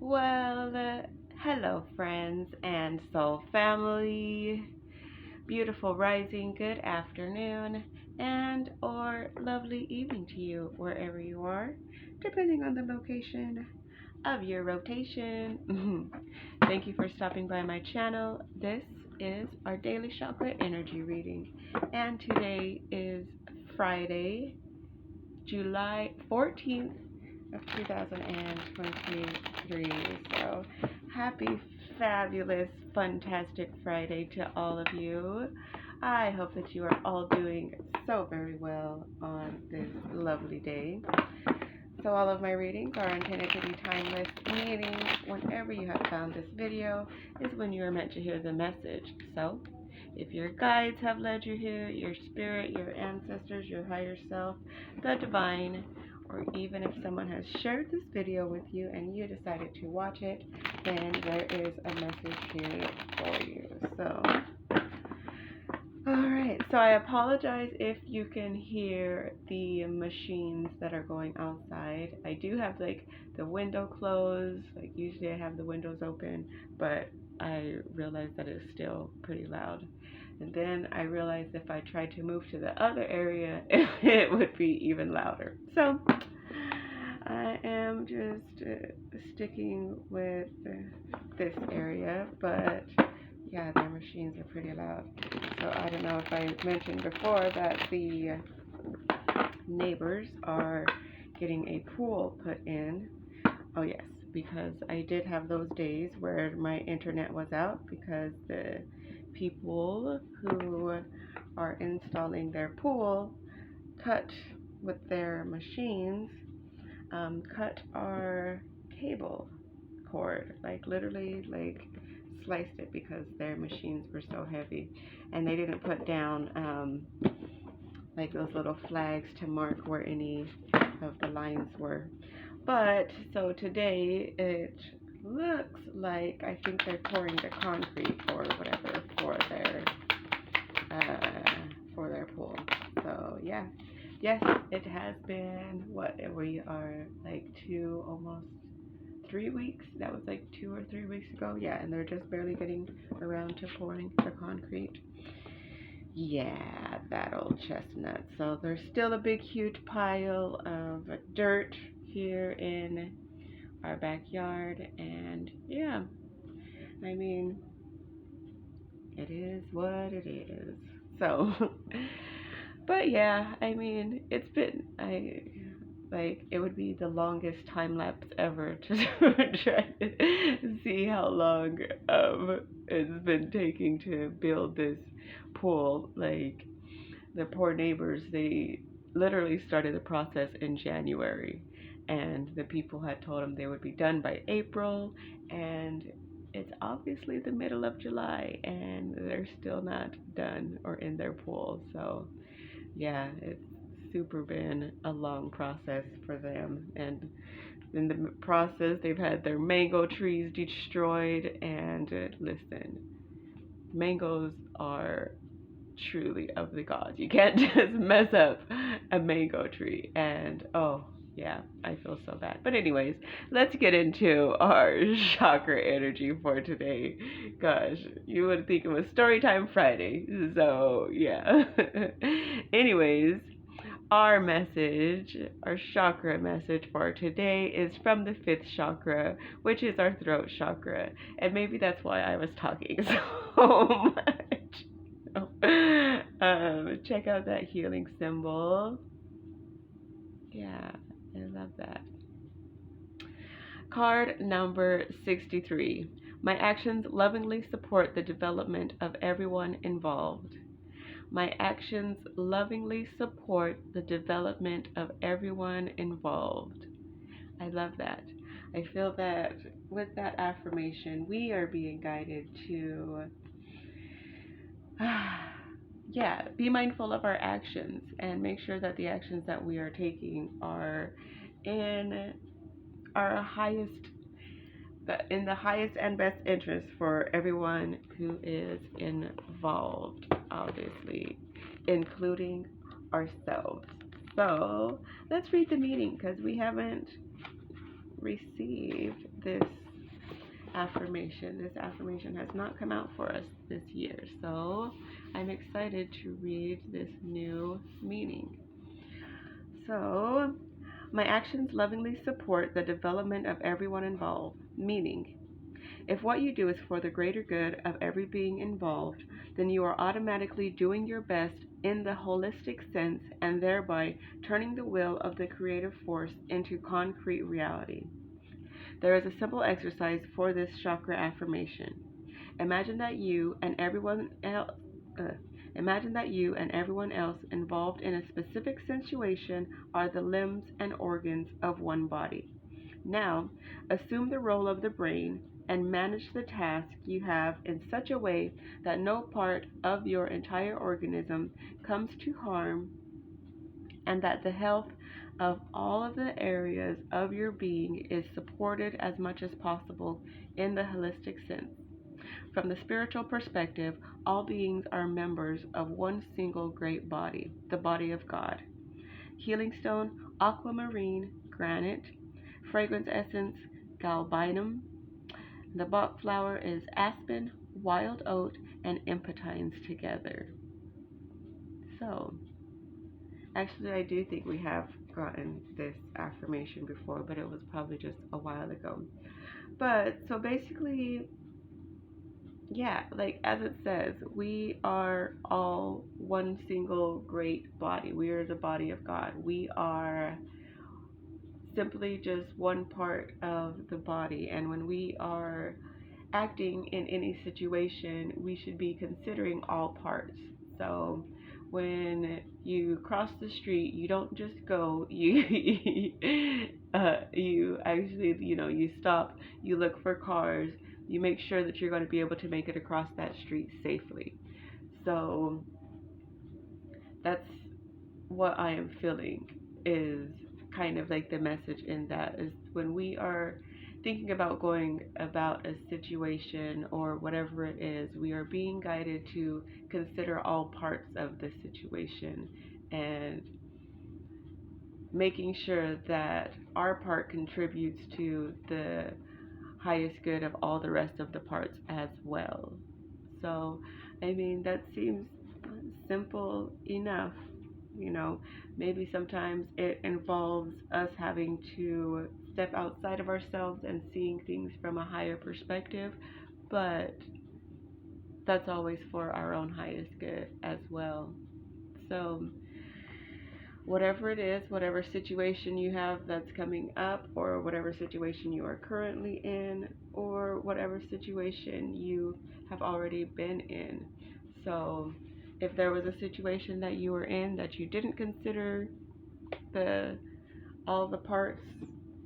Well, hello, friends and soul family. Beautiful rising, good afternoon, and or lovely evening to you wherever you are, depending on the location of your rotation. Thank you for stopping by my channel. This is our Daily Chakra energy reading, and today is Friday, July 14th of 2023. So happy, fabulous, fantastic Friday to all of you. I hope that you are all doing so very well on this lovely day. So all of my readings are intended to be timeless, meaning whenever you have found this video is when you are meant to hear the message. So if your guides have led you here, your spirit, your ancestors, your higher self, the divine, or even if someone has shared this video with you and you decided to watch it, then there is a message here for you. So, alright, so I apologize if you can hear the machines that are going outside. I do have like the window closed, like usually I have the windows open, but I realized that it's still pretty loud. And then I realized if I tried to move to the other area, it would be even louder. So I am just sticking with this area, but yeah, their machines are pretty loud. So I don't know if I mentioned before that the neighbors are getting a pool put in. Oh yes, because I did have those days where my internet was out because the people who are installing their pool cut with their machines, cut our cable cord, like literally like sliced it because their machines were so heavy, and they didn't put down like those little flags to mark where any of the lines were. But so today it looks like I think they're pouring the concrete or whatever for their pool. So yeah, yes, it has been what we are like almost 3 weeks. That was like 2 or 3 weeks ago. Yeah, and they're just barely getting around to pouring the concrete. Yeah, that old chestnut. So there's still a big, huge pile of dirt here in our backyard, and yeah, I mean, it is what it is. So, but yeah, I mean, it's been, it would be the longest time lapse ever to try to see how long it's been taking to build this pool. Like, the poor neighbors, they literally started the process in January, and the people had told them they would be done by April, and it's obviously the middle of July, and they're still not done or in their pool. So, yeah, it's super been a long process for them, and in the process, they've had their mango trees destroyed, and listen, mangoes are truly of the gods. You can't just mess up a mango tree. And oh, yeah, I feel so bad. But, anyways, let's get into our chakra energy for today. Gosh, you would think it was Storytime Friday. So, yeah. Anyways, our message, our chakra message for today is from the fifth chakra, which is our throat chakra. And maybe that's why I was talking so much. Check out that healing symbol. Yeah, I love that. Card number 63. My actions lovingly support the development of everyone involved. My actions lovingly support the development of everyone involved. I love that. I feel that with that affirmation, we are being guided to yeah, be mindful of our actions and make sure that the actions that we are taking are in our highest in the highest and best interest for everyone who is involved, obviously, including ourselves. So let's read the meaning because we haven't received this affirmation. This affirmation has not come out for us this year, so I'm excited to read this new meaning. So, my actions lovingly support the development of everyone involved, meaning, if what you do is for the greater good of every being involved, then you are automatically doing your best in the holistic sense and thereby turning the will of the creative force into concrete reality. There is a simple exercise for this chakra affirmation. Imagine that you and everyone else involved in a specific situation are the limbs and organs of one body. Now, assume the role of the brain and manage the task you have in such a way that no part of your entire organism comes to harm and that the health of all of the areas of your being is supported as much as possible in the holistic sense. From the spiritual perspective, all beings are members of one single great body, the body of God. Healing stone, aquamarine, granite. Fragrance essence, galbanum. The Bach flower is aspen, wild oat, and impotines together. So, actually, I do think we have gotten this affirmation before, but it was probably just a while ago. But, so basically, yeah, like as it says, we are all one single great body. We are the body of God. We are simply just one part of the body. And when we are acting in any situation, we should be considering all parts. So when you cross the street, you don't just go, you you actually, you stop, you look for cars, you make sure that you're going to be able to make it across that street safely. So that's what I am feeling is kind of like the message in that is when we are thinking about going about a situation or whatever it is, we are being guided to consider all parts of the situation and making sure that our part contributes to the highest good of all the rest of the parts as well. So, I mean, that seems simple enough. Maybe sometimes it involves us having to step outside of ourselves and seeing things from a higher perspective, but that's always for our own highest good as well. So, whatever it is, whatever situation you have that's coming up, or whatever situation you are currently in, or whatever situation you have already been in. So, if there was a situation that you were in that you didn't consider all the parts,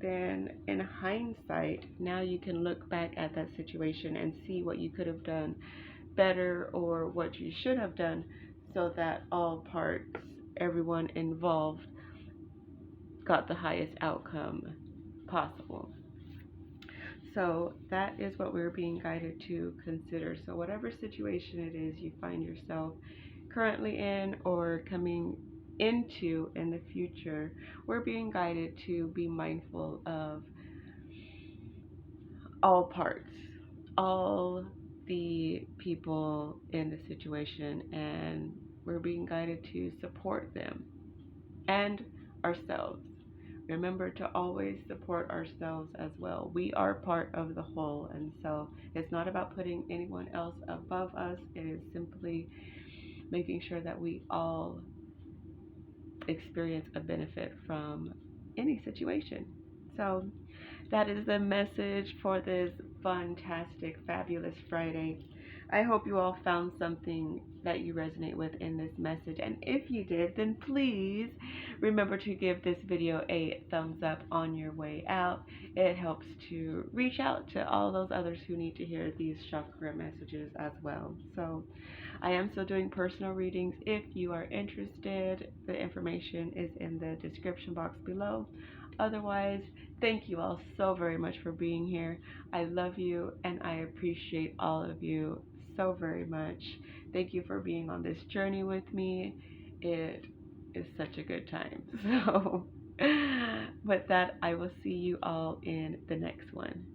then in hindsight, now you can look back at that situation and see what you could have done better or what you should have done so that all parts, everyone involved, got the highest outcome possible. So that is what we're being guided to consider. So whatever situation it is you find yourself currently in or coming into in the future, we're being guided to be mindful of all parts, all the people in the situation, and we're being guided to support them and ourselves. Remember to always support ourselves as well. We are part of the whole, and so it's not about putting anyone else above us. It is simply making sure that we all experience a benefit from any situation. So that is the message for this fantastic, fabulous Friday. I hope you all found something that you resonate with in this message. And if you did, then please remember to give this video a thumbs up on your way out. It helps to reach out to all those others who need to hear these chakra messages as well. So I am still doing personal readings. If you are interested, the information is in the description box below. Otherwise, thank you all so very much for being here. I love you and I appreciate all of you so very much. Thank you for being on this journey with me. It is such a good time. So, with that, I will see you all in the next one.